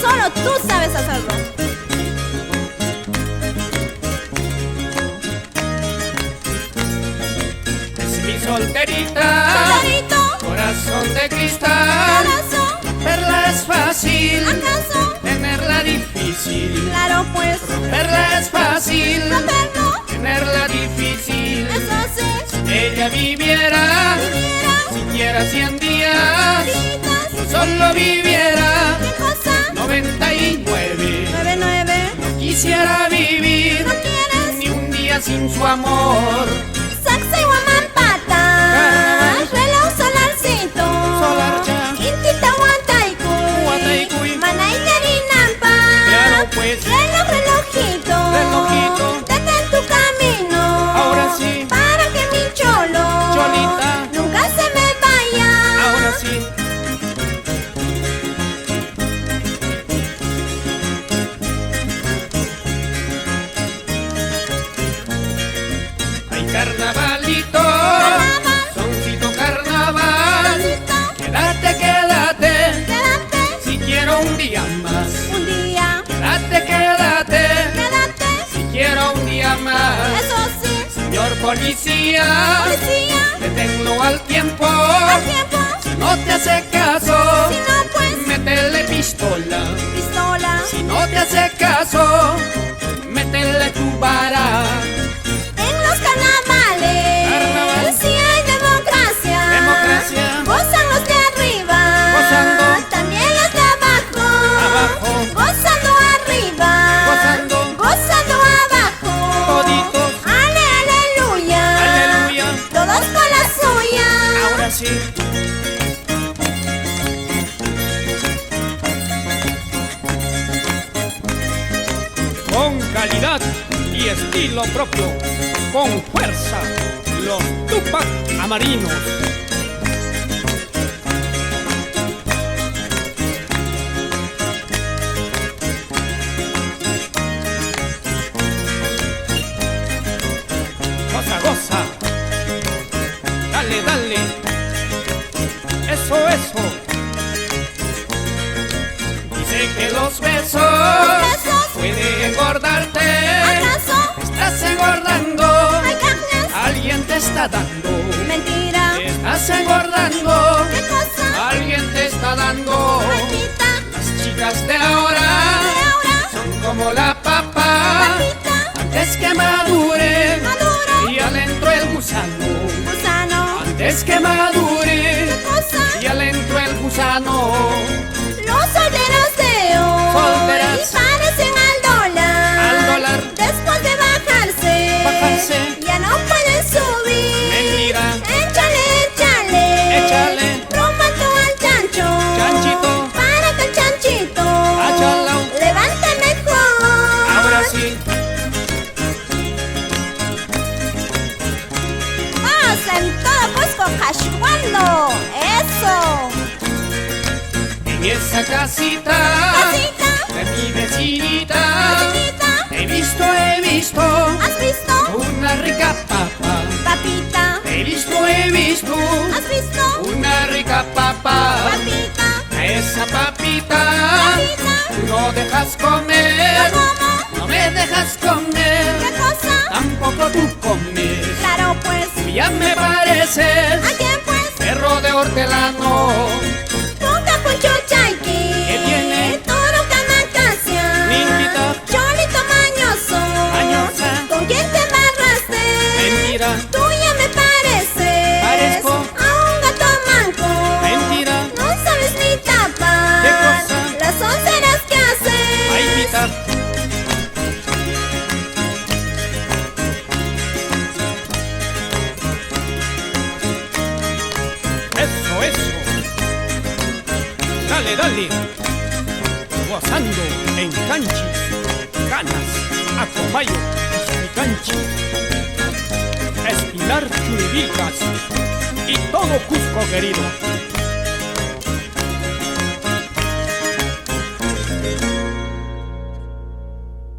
Solo tú sabes hacerlo. Es mi solterita, Solterito, corazón de cristal. corazón, Verla es fácil, ¿acaso? tenerla difícil. Claro pues, Verla es fácil, romperlo, tenerla difícil. eso sí. Ella viviera siquiera 100 días, Vidas, solo viviera ¿qué cosa? 99. 99, No quisiera vivir ¿no quieres? ni un día sin su amor. Saxa y guamampata, reloj solarcito, Solarcha, Intita Huantaicuy, Huantaicuy, Manaicarinampa, claro pues, relojito, relojito, detén tu camino, ahora sí, para que mi cholo, cholita, nunca se me vaya. ahora sí. Ay, carnavalito, soncito carnaval. Quédate, quédate, Quédate si quiero un día más. un día, Quédate, quédate, quédate, si quiero un día más. eso sí, Señor policía, policía, deténlo al tiempo. al tiempo, Si no te hace caso, si no pues, métele pistola. pistola. Si no te hace caso, métele tu vara. En los carnavales, Carnaval. sí hay democracia. Democracia. Gozan los de arriba. Gozando. También los de abajo. Abajo. Gozando arriba. Gozando. Gozando abajo. Toditos. Ale, aleluya. Aleluya. Todos con la suya. Ahora sí. Con calidad y estilo propio, con fuerza, los Tupac Amarinos. Goza, goza, dale, dale, eso, eso. Dice que los besos Besos. pueden engordarte. ¿Acaso? Estás engordando, Hay carnes. alguien te está dando. Mentira. Estás engordando, ¿Qué cosa? alguien te está dando. Maldita. Las chicas de ahora ¿De ahora? son como la papa, Papita. antes que madure Maduro. y adentro el gusano. Gusano. Antes que madure ¿Qué cosa? y adentro el gusano. Los solteros de hoy Solteras. parecen al dólar. Después de bajarse, ya no pueden subir. Mentira. Échale, échale, Échale. romando al chancho. Chanchito. Para que el chanchito Achalao. levante mejor. Ahora sí. Vamos en todo Cusco, cachuando. Eso. En esa casita Casita, de mi vecinita chiquita, he visto ¿has visto? una rica papa. Papita, He visto ¿has visto? una rica papa. Papita, A esa papita papita, tú no dejas comer. ¿cómo? No me dejas comer. ¿Qué cosa? Tampoco tú comes. Claro pues, Ya me pareces ¿a quién pues? perro de hortelano. Punta Puncho Chaiqui. ¿Qué tiene? Toro Canacasia. Mintita. Cholito mañoso. Mañosa. ¿Con quién te amarraste? Mentira. Tú ya me pareces. Parezco. A un gato manco. Mentira. No sabes ni tapar. ¿Qué cosa? Las onceras que haces. Ay, mitad. Eso, eso. Dale, dale. Gozando en canchis, canas, acomayo, canchi, Espinar Churibicas y todo Cusco querido.